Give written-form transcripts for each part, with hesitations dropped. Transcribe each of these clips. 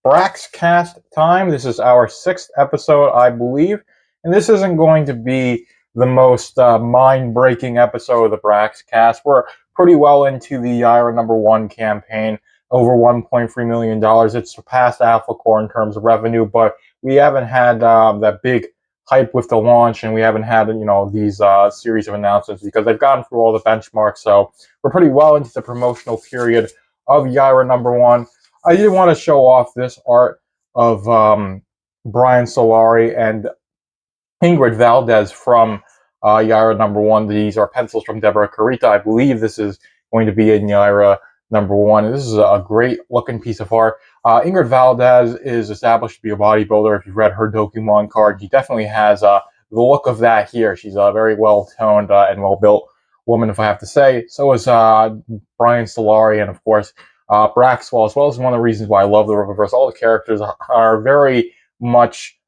Braxcast time. This is our 6th episode, I believe, and this isn't going to be the most mind-breaking episode of the Braxcast. We're pretty well into the Yaira #1 campaign, over $1.3 million. It surpassed Alpha Core in terms of revenue, but we haven't had that big hype with the launch, and we haven't had these series of announcements because they've gone through all the benchmarks. So we're pretty well into the promotional period of Yaira #1. I did want to show off this art of Brian Solari and Ingrid Valdez from Yaira #1. These are pencils from Deborah Carita. I believe this is going to be in Yaira #1. This is a great looking piece of art. Ingrid Valdez is established to be a bodybuilder. If you've read her Dokimon card, she definitely has the look of that here. She's a very well-toned and well-built woman, if I have to say. So is Brian Solari, and of course Braxwell as well. Is one of the reasons why I love the Riververse. All the characters are very much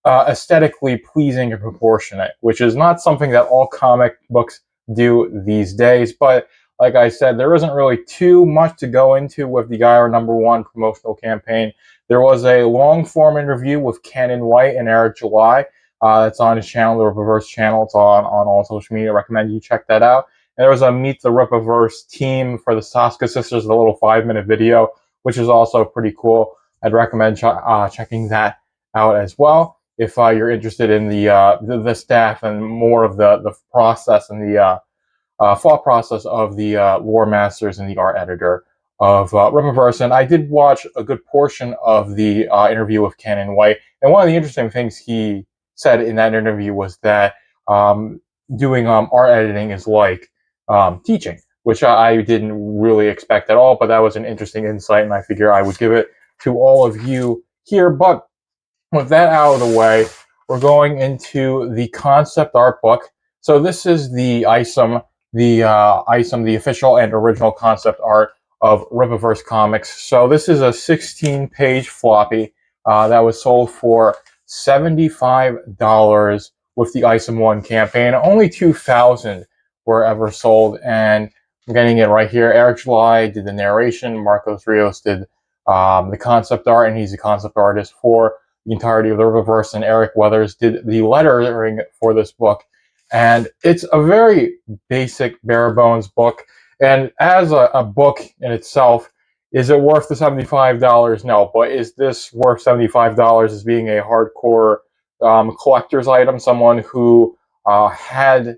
aesthetically pleasing and proportionate, which is not something that all comic books do these days. But like I said, there isn't really too much to go into with the Yaira #1 promotional campaign. There was a long-form interview with Kenan White and Eric July. It's on his channel, the Riververse channel. It's on all social media. I recommend you check that out. And there was a Meet the Riververse team for the Saska Sisters, a little 5-minute video, which is also pretty cool. I'd recommend checking that out as well if you're interested in the staff and more of the process and the thought process of the lore masters and the art editor of Riververse. And I did watch a good portion of the interview with Kenan White. And one of the interesting things he said in that interview was that doing art editing is like teaching, which I didn't really expect at all, but that was an interesting insight, and I figure I would give it to all of you here. But with that out of the way, we're going into the concept art book. So this is the Isom, the official and original concept art of Riververse Comics. So this is a 16-page floppy that was sold for $75 with the Isom 1 campaign. Only 2,000 were ever sold, and I'm getting it right here. Eric July did the narration. Marcos Rios did the concept art, and he's the concept artist for the entirety of the Riververse, and Eric Weathers did the lettering for this book. And it's a very basic, bare-bones book. And as a book in itself, is it worth the $75? No. But is this worth $75 as being a hardcore collector's item? Someone who had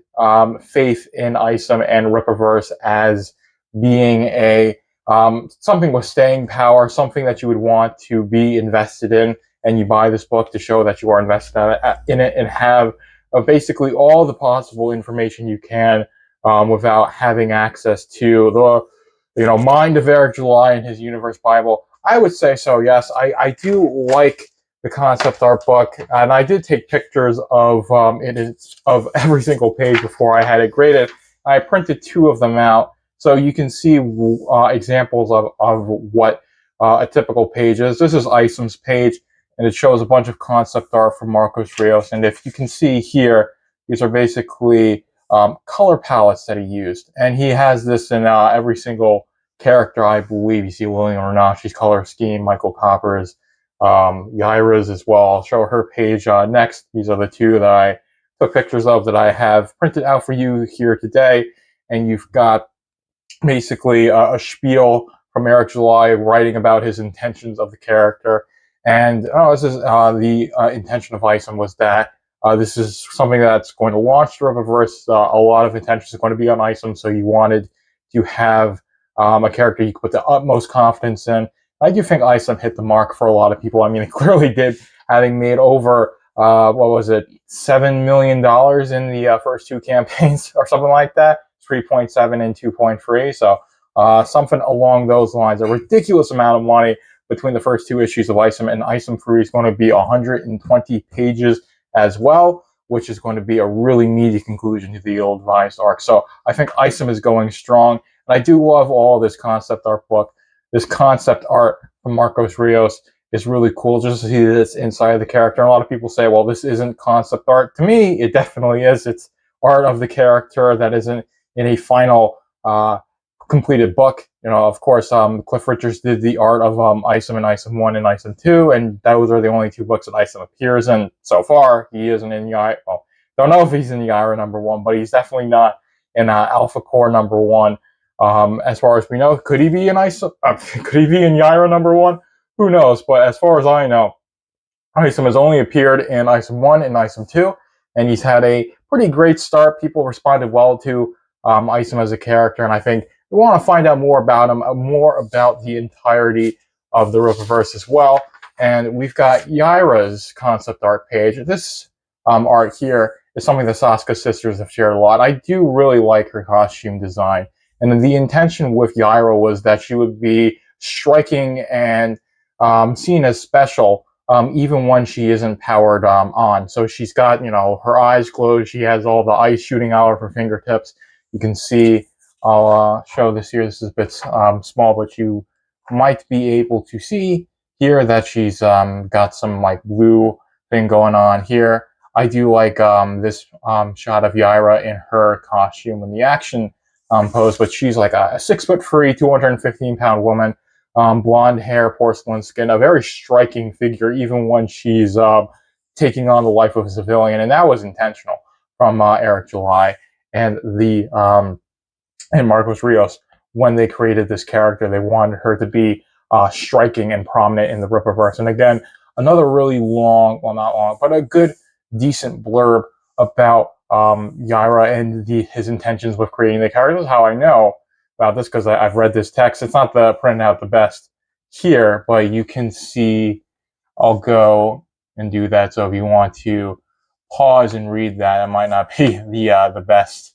faith in Isom and Riververse as being a something with staying power, something that you would want to be invested in, and you buy this book to show that you are invested in it and have basically all the possible information you can without having access to the mind of Eric July and his Universe Bible. I would say so, yes. I do like the concept art book, and I did take pictures of of every single page before I had it graded. I printed 2 of them out, so you can see examples of what a typical page is. This is Isom's page, and it shows a bunch of concept art from Marcos Rios. And if you can see here, these are basically color palettes that he used. And he has this in every single character, I believe. You see Lillian Renacci's color scheme, Michael Copper's, Yaira's as well. I'll show her page next. These are the 2 that I took pictures of that I have printed out for you here today. And you've got basically a spiel from Eric July writing about his intentions of the character. And this is the intention of Isom was that this is something that's going to launch the Riververse. A lot of attention is going to be on Isom, so you wanted to have a character you could put the utmost confidence in. I do think Isom hit the mark for a lot of people. I mean, it clearly did, having made over, $7 million in the first 2 campaigns or something like that, 3.7 and 2.3. So something along those lines, a ridiculous amount of money between the first 2 issues of Isom, and Isom 3 is going to be 120 pages as well, which is going to be a really meaty conclusion to the ill-advised arc. So I think Isom is going strong, and I do love all this concept art book. This concept art from Marcos Rios is really cool, just to see this inside of the character. And a lot of people say, well, this isn't concept art. To me, it definitely is. It's art of the character that isn't in a final completed book. Of course, Cliff Richards did the art of Isom and Isom 1 and Isom 2, and those are the only 2 books that Isom appears in so far. He isn't in Yaira. Well, don't know if he's in Yaira #1, but he's definitely not in Alpha Core #1. As far as we know, could he be in Isom? Could he be in Yaira #1? Who knows? But as far as I know, Isom has only appeared in Isom 1 and Isom 2, and he's had a pretty great start. People responded well to Isom as a character, and I think we want to find out more about him, more about the entirety of the Rippaverse as well. And we've got Yaira's concept art page. This art here is something the Saska sisters have shared a lot. I do really like her costume design, and the intention with Yaira was that she would be striking and seen as special, even when she isn't powered on. So she's got, her eyes closed. She has all the ice shooting out of her fingertips. You can see, I'll show this here. This is a bit small, but you might be able to see here that she's got some like blue thing going on here. I do like this shot of Yaira in her costume in the action pose, but she's like a 6'3", 215-pound woman. Blonde hair, porcelain skin, a very striking figure, even when she's taking on the life of a civilian, and that was intentional from Eric July and and Marcos Rios. When they created this character, they wanted her to be striking and prominent in the Rippaverse. And again, another really long, well, not long, but a good, decent blurb about Yaira and his intentions with creating the character. This is how I know about this, because I've read this text. It's not the printout the best here, but you can see, I'll go and do that. So if you want to pause and read that, it might not be the best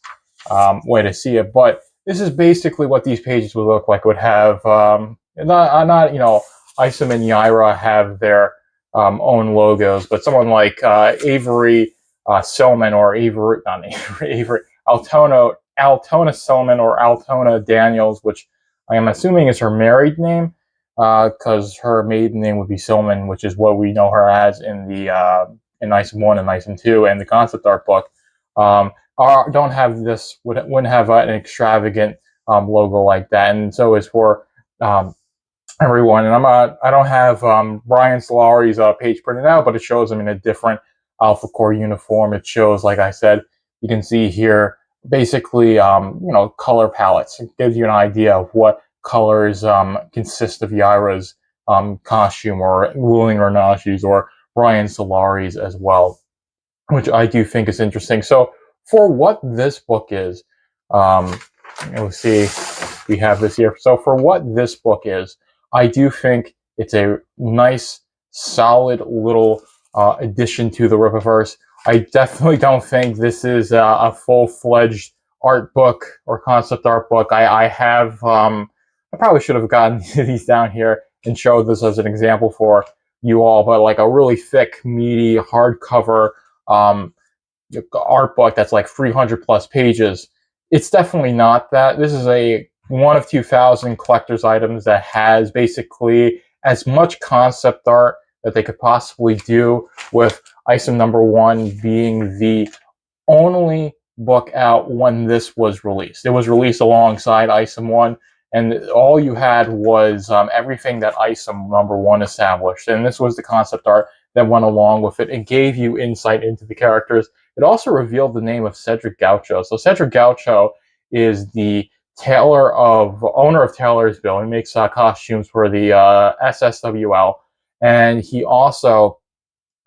way to see it, but this is basically what these pages would look like. It would have not Isom and Yaira have their own logos, but someone like Avery Silman, or Avery Altona Silman, or Altona Daniels, which I am assuming is her married name, because her maiden name would be Silman, which is what we know her as in the in Isom 1 and Isom 2 and the concept art book. Don't have this, wouldn't have an extravagant logo like that, and so is for everyone. And I don't have Brian Solari's page printed out, but it shows him in a different Alpha Core uniform. It shows, like I said, you can see here, basically, color palettes. It gives you an idea of what colors consist of Yaira's costume, or Wuling Renashi's, or Brian Solari's as well, which I do think is interesting. So for what this book is, we'll see, we have this here. So for what this book is, I do think it's a nice, solid little addition to the Rippaverse. I definitely don't think this is a full-fledged art book or concept art book. I probably should have gotten these down here and showed this as an example for you all, but like a really thick, meaty, hardcover art book that's like 300 plus pages. It's definitely not that. This is a 1 of 2,000 collector's items that has basically as much concept art that they could possibly do, with Isom #1 being the only book out when this was released. It was released alongside Isom 1, and all you had was everything that Isom #1 established, and this was the concept art that went along with it. It gave you insight into the characters. It also revealed the name of Cedric Gaucho. So Cedric Gaucho is the owner of Taylorsville. He makes costumes for the SSWL, and he also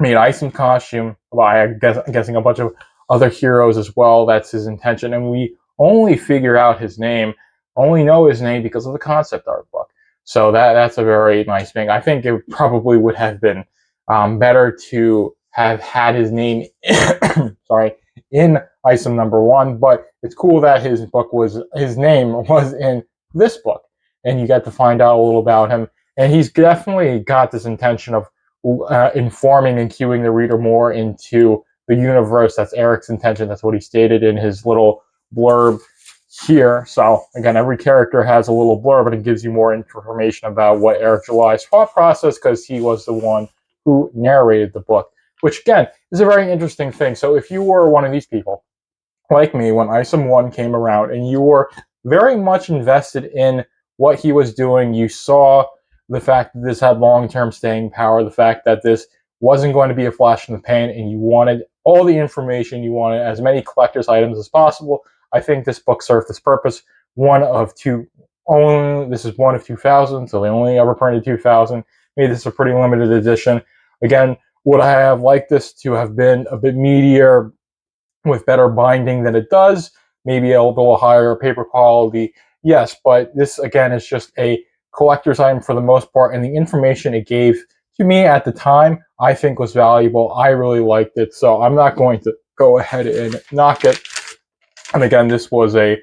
made Isom costume. Well, I'm guessing a bunch of other heroes as well. That's his intention, and we only figure out his name, only know his name because of the concept art book. So that's a very nice thing. I think it probably would have been better to have had his name, sorry, in Isom #1, but it's cool that his name was in this book, and you get to find out a little about him. And he's definitely got this intention of informing and cueing the reader more into the universe. That's Eric's intention. That's what he stated in his little blurb here. So again, every character has a little blurb, but it gives you more information about what Eric July's thought process, because he was the one who narrated the book, which again is a very interesting thing. So if you were one of these people, like me, when Isom 1 came around and you were very much invested in what he was doing. You saw the fact that this had long-term staying power, the fact that this wasn't going to be a flash in the pan, and you wanted all the information, you wanted as many collector's items as possible. I think this book served this purpose. One of two, this is one of 2,000, so they only ever printed 2,000. Made this a pretty limited edition. Again, would I have liked this to have been a bit meatier with better binding than it does? Maybe a little higher paper quality, yes, but this again is just a collector's item for the most part, and the information it gave to me at the time I think was valuable. I really liked it, so I'm not going to go ahead and knock it. And again, this was a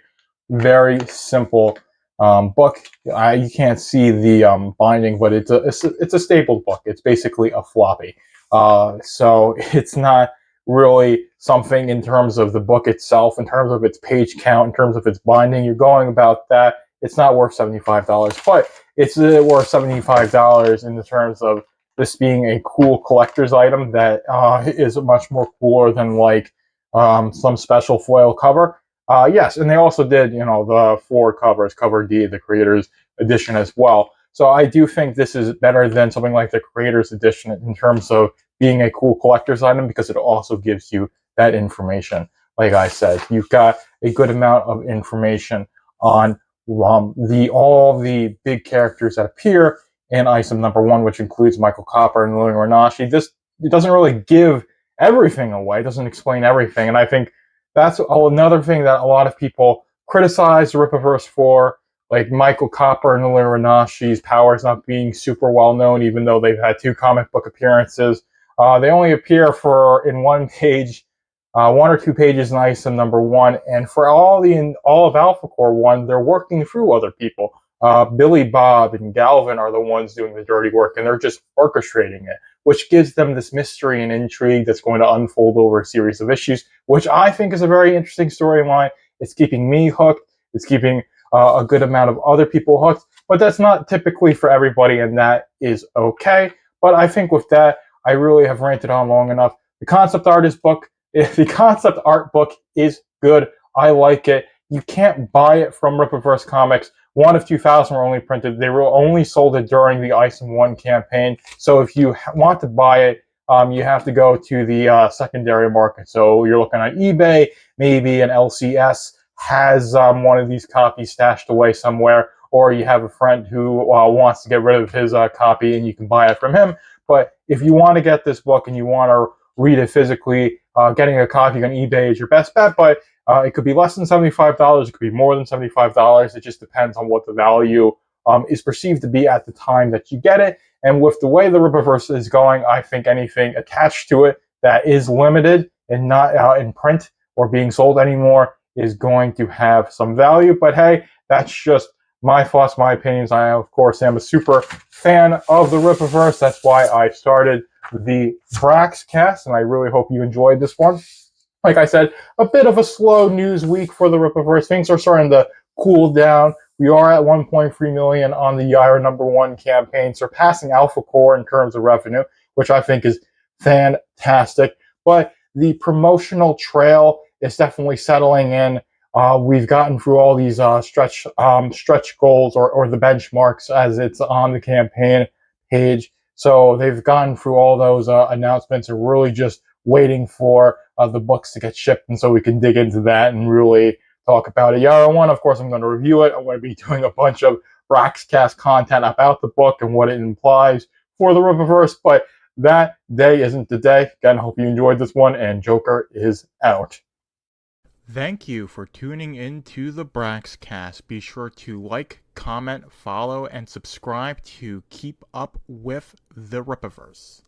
very simple book. You can't see the binding, but it's a stapled book. It's basically a floppy. So it's not really something in terms of the book itself, in terms of its page count, in terms of its binding. You're going about that. It's not worth $75, but it's worth $75 in the terms of this being a cool collector's item that is much more cooler than like some special foil cover. Yes, and they also did, the 4 covers, cover D, the creator's edition as well. So I do think this is better than something like the creator's edition in terms of being a cool collector's item, because it also gives you that information. Like I said, you've got a good amount of information on all the big characters that appear in Isom #1, which includes Michael Copper and Lily Renashi. It doesn't really give everything away. It doesn't explain everything, and I think that's another thing that a lot of people criticize the Rippaverse for, like Michael Copper and Lily Renashi's powers not being super well known, even though they've had 2 comic book appearances. They only appear in one page, 1 or 2 pages in Isom #1, and for all of Alpha Core 1, they're working through other people. Billy Bob and Galvin are the ones doing the dirty work, and they're just orchestrating it, which gives them this mystery and intrigue that's going to unfold over a series of issues, which I think is a very interesting storyline. It's keeping me hooked. It's keeping a good amount of other people hooked, but that's not typically for everybody, and that is okay. But I think with that, I really have ranted on long enough. The concept art book is good. I like it. You can't buy it from Rippaverse Comics. 1 of 2,000 were only printed. They were only sold it during the Isom 1 campaign. So if you want to buy it, you have to go to the secondary market. So you're looking at eBay, maybe an LCS has one of these copies stashed away somewhere, or you have a friend who wants to get rid of his copy and you can buy it from him. But if you want to get this book and you want to read it physically, getting a copy on eBay is your best bet, but it could be less than $75. It could be more than $75. It just depends on what the value is perceived to be at the time that you get it. And with the way the Rippaverse is going, I think anything attached to it that is limited and not in print or being sold anymore is going to have some value. But hey, that's just my thoughts, my opinions. I, of course, am a super fan of the Rippaverse. That's why I started the Braxcast, and I really hope you enjoyed this one. Like I said, a bit of a slow news week for the Rippaverse. Things are starting to cool down. We are at 1.3 million on the Yaira #1 campaign, surpassing Alpha Core in terms of revenue, which I think is fantastic. But the promotional trail is definitely settling in. We've gotten through all these stretch goals or the benchmarks as it's on the campaign page. So they've gone through all those announcements and really just waiting for the books to get shipped, and so we can dig into that and really talk about it. Yaira 1, of course, I'm going to review it. I'm going to be doing a bunch of Braxcast content about the book and what it implies for the Rippaverse, but that day isn't the day. Again, hope you enjoyed this one, and Joker is out. Thank you for tuning in to the Braxcast. Be sure to like, comment, follow, and subscribe to keep up with the Rippaverse.